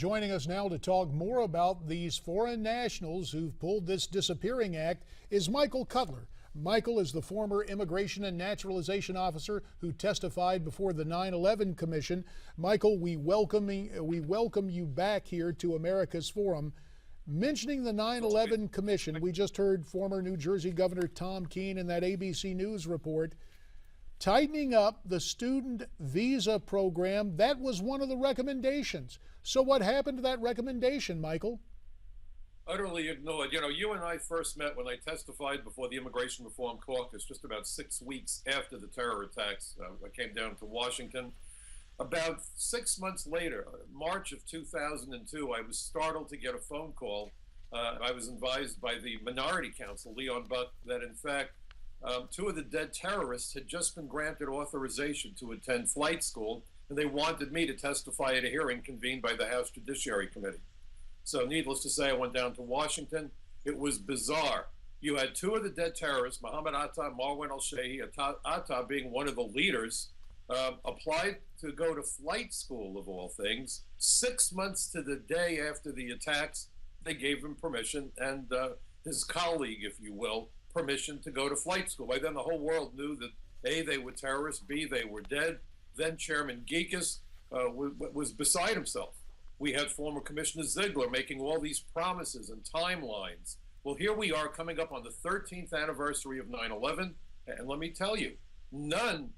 Joining us now to talk more about these foreign nationals who've pulled this disappearing act is Michael Cutler. Michael is the former Immigration and Naturalization Officer who testified before the 9/11 Commission. Michael, we welcome you back here to America's Forum. Mentioning the 9/11 Commission, we just heard former New Jersey Governor Tom Keene in that ABC News report tightening up the student visa program. That was one of the recommendations. So what happened to that recommendation, Michael? Utterly ignored. You know, you and I first met when I testified before the Immigration Reform Caucus just about 6 weeks after the terror attacks. I came down to Washington. About 6 months later, March of 2002, I was startled to get a phone call. I was advised by the Minority Counsel, Leon Buck, that in fact, two of the dead terrorists had just been granted authorization to attend flight school, and they wanted me to testify at a hearing convened by the House Judiciary Committee. So needless to say, I went down to Washington. It was bizarre. You had two of the dead terrorists, Mohammed Atta, Marwan al-Shehi, Atta being one of the leaders, applied to go to flight school, of all things. 6 months to the day after the attacks, they gave him permission, and his colleague, if you will, permission to go to flight school. By then, the whole world knew that A, they were terrorists, B, they were dead. Then Chairman Geekus was beside himself. We had former Commissioner Ziegler making all these promises and timelines. Well, here we are coming up on the 13th anniversary of 9/11, and let me tell you, none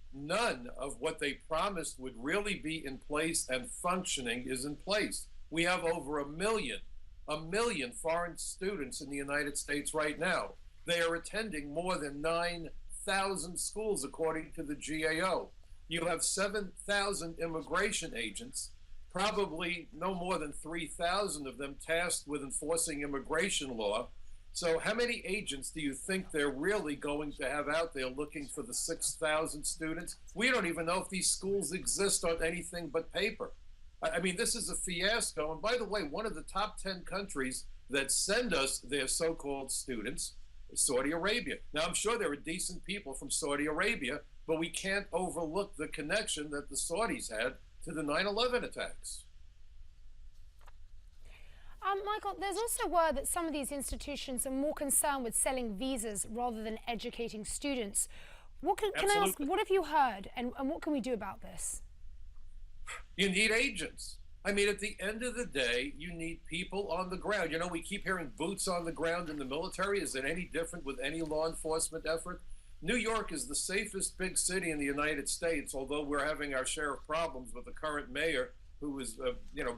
of what they promised would really be in place and functioning is in place. We have over a million foreign students in the United States right now. They are attending more than 9,000 schools, according to the GAO. You have 7,000 immigration agents, probably no more than 3,000 of them tasked with enforcing immigration law. So how many agents do you think they're really going to have out there looking for the 6,000 students? We don't even know if these schools exist on anything but paper. I mean, this is a fiasco. And by the way, one of the top 10 countries that send us their so-called students is Saudi Arabia. Now, I'm sure there are decent people from Saudi Arabia, but we can't overlook the connection that the Saudis had to the 9/11 attacks. Michael, there's also word that some of these institutions are more concerned with selling visas rather than educating students. Can I ask, what have you heard, and what can we do about this? You need agents. I mean, at the end of the day, you need people on the ground. You know, we keep hearing boots on the ground in the military. Is it any different with any law enforcement effort? New York is the safest big city in the United States, although we're having our share of problems with the current mayor, who has,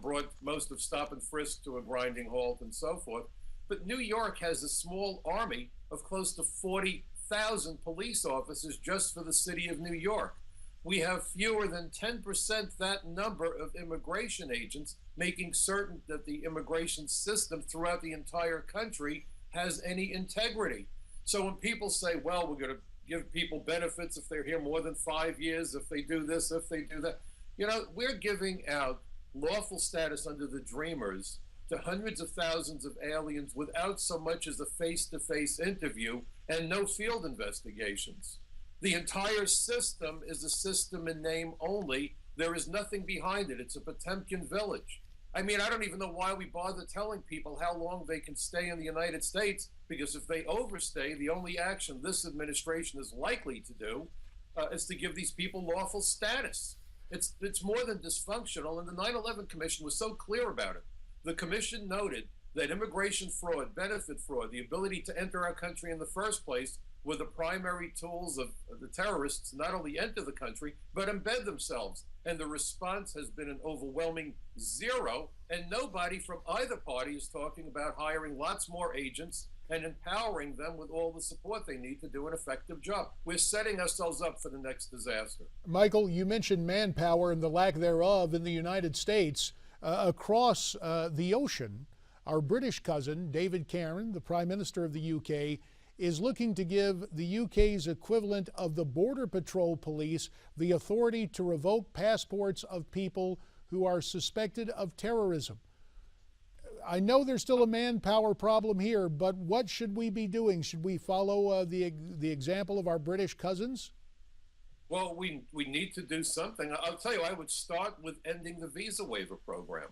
brought most of stop and frisk to a grinding halt and so forth. But New York has a small army of close to 40,000 police officers just for the city of New York. We have fewer than 10% that number of immigration agents, making certain that the immigration system throughout the entire country has any integrity. So when people say, well, we're going to give people benefits if they're here more than 5 years, if they do this, if they do that, we're giving out lawful status under the Dreamers to hundreds of thousands of aliens without so much as a face-to-face interview and no field investigations. The entire system is a system in name only. There is nothing behind it. It's a Potemkin village. I mean, I don't even know why we bother telling people how long they can stay in the United States, because if they overstay, the only action this administration is likely to do is to give these people lawful status. It's more than dysfunctional, and the 9/11 Commission was so clear about it. The Commission noted that immigration fraud, benefit fraud, the ability to enter our country in the first place were the primary tools of the terrorists to not only enter the country, but embed themselves. And the response has been an overwhelming zero, and nobody from either party is talking about hiring lots more agents and empowering them with all the support they need to do an effective job. We're setting ourselves up for the next disaster. Michael, you mentioned manpower and the lack thereof in the United States. Across the ocean, our British cousin, David Cameron, the Prime Minister of the UK, is looking to give the UK's equivalent of the Border Patrol Police the authority to revoke passports of people who are suspected of terrorism. I know there's still a manpower problem here, but what should we be doing? Should we follow the example of our British cousins? Well, we need to do something. I'll tell you, I would start with ending the visa waiver program.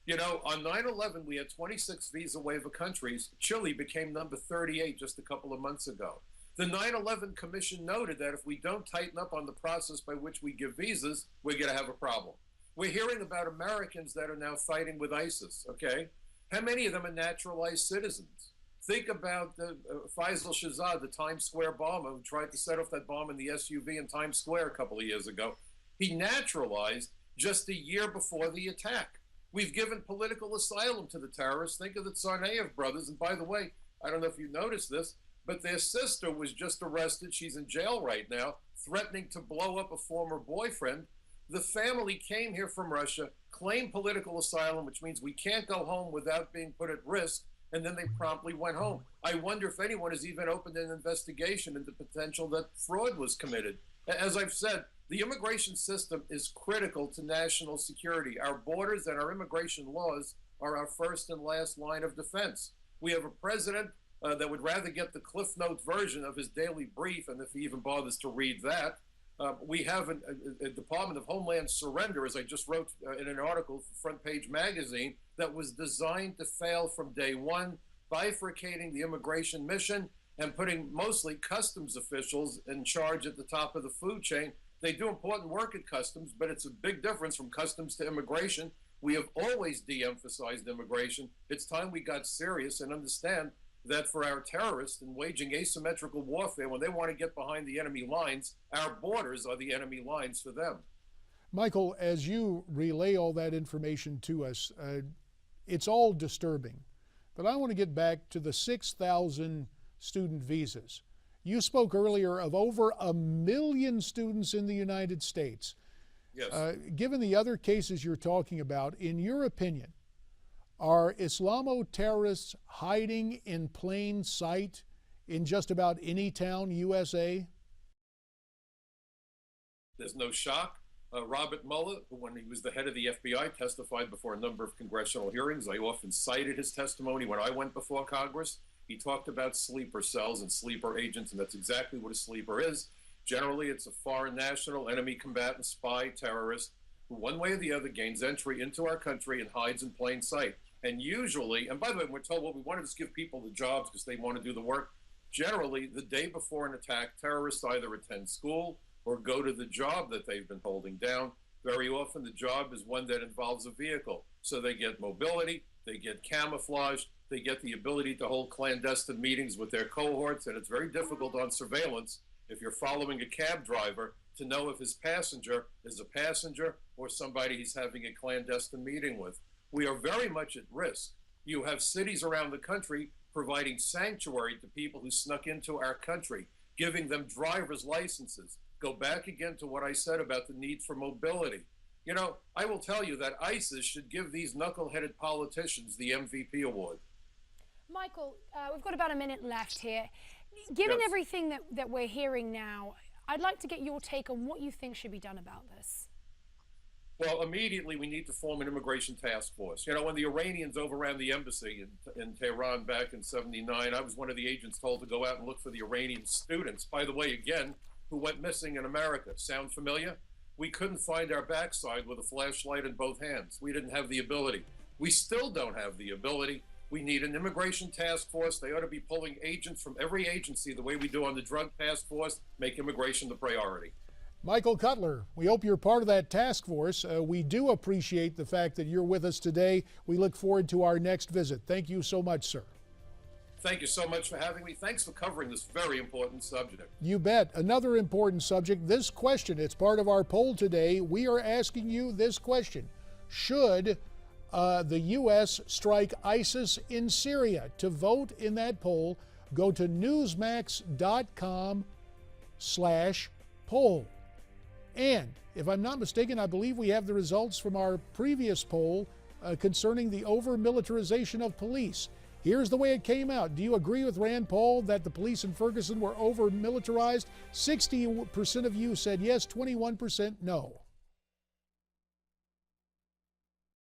You know, on 9/11, we had 26 visa waiver countries. Chile became number 38 just a couple of months ago. The 9/11 Commission noted that if we don't tighten up on the process by which we give visas, we're going to have a problem. We're hearing about Americans that are now fighting with ISIS, okay? How many of them are naturalized citizens? Think about Faisal Shahzad, the Times Square bomber who tried to set off that bomb in the SUV in Times Square a couple of years ago. He naturalized just a year before the attack. We've given political asylum to the terrorists. Think of the Tsarnaev brothers. And by the way, I don't know if you noticed this, but their sister was just arrested. She's in jail right now, threatening to blow up a former boyfriend. The family came here from Russia, claimed political asylum, which means we can't go home without being put at risk, and then they promptly went home. I wonder if anyone has even opened an investigation into the potential that fraud was committed. As I've said, the immigration system is critical to national security. Our borders and our immigration laws are our first and last line of defense. We have a president that would rather get the Cliff Note version of his daily brief, and if he even bothers to read that. We have a Department of Homeland Surrender, as I just wrote in an article, Front Page Magazine, that was designed to fail from day one, bifurcating the immigration mission and putting mostly customs officials in charge at the top of the food chain. They do important work at customs, but it's a big difference from customs to immigration. We have always de-emphasized immigration. It's time we got serious and understand that for our terrorists in waging asymmetrical warfare, when they want to get behind the enemy lines, our borders are the enemy lines for them. Michael, as you relay all that information to us, it's all disturbing. But I want to get back to the 6,000 student visas. You spoke earlier of over 1 million students in the United States. Yes. Given the other cases you're talking about, in your opinion, are Islamo-terrorists hiding in plain sight in just about any town, USA? There's no shock. Robert Mueller, when he was the head of the FBI, testified before a number of congressional hearings. I often cited his testimony when I went before Congress. He talked about sleeper cells and sleeper agents, and that's exactly what a sleeper is. Generally, it's a foreign national, enemy combatant, spy, terrorist, who one way or the other gains entry into our country and hides in plain sight. And usually, and by the way, we're told, well, we want to just give people the jobs because they want to do the work. Generally, the day before an attack, terrorists either attend school or go to the job that they've been holding down. Very often, the job is one that involves a vehicle. So they get mobility, they get camouflage, they get the ability to hold clandestine meetings with their cohorts, and it's very difficult on surveillance if you're following a cab driver to know if his passenger is a passenger or somebody he's having a clandestine meeting with. We are very much at risk. You have cities around the country providing sanctuary to people who snuck into our country, giving them driver's licenses. Go back again to what I said about the need for mobility. You know, I will tell you that ISIS should give these knuckle-headed politicians the MVP award. Michael, we've got about a minute left here. Given Yes. everything that we're hearing now, I'd like to get your take on what you think should be done about this. Well, immediately we need to form an immigration task force. You know, when the Iranians overran the embassy in Tehran back in '79, I was one of the agents told to go out and look for the Iranian students, by the way, again, who went missing in America. Sound familiar? We couldn't find our backside with a flashlight in both hands. We didn't have the ability. We still don't have the ability. We need an immigration task force. They ought to be pulling agents from every agency the way we do on the drug task force, make immigration the priority. Michael Cutler, we hope you're part of that task force. We do appreciate the fact that you're with us today. We look forward to our next visit. Thank you so much, sir. Thank you so much for having me. Thanks for covering this very important subject. You bet. Another important subject, this question, it's part of our poll today. We are asking you this question. Should the U.S. strike ISIS in Syria? To vote in that poll, go to newsmax.com/poll. And if I'm not mistaken, I believe we have the results from our previous poll concerning the over-militarization of police. Here's the way it came out. Do you agree with Rand Paul that the police in Ferguson were over-militarized? 60% of you said yes, 21% no.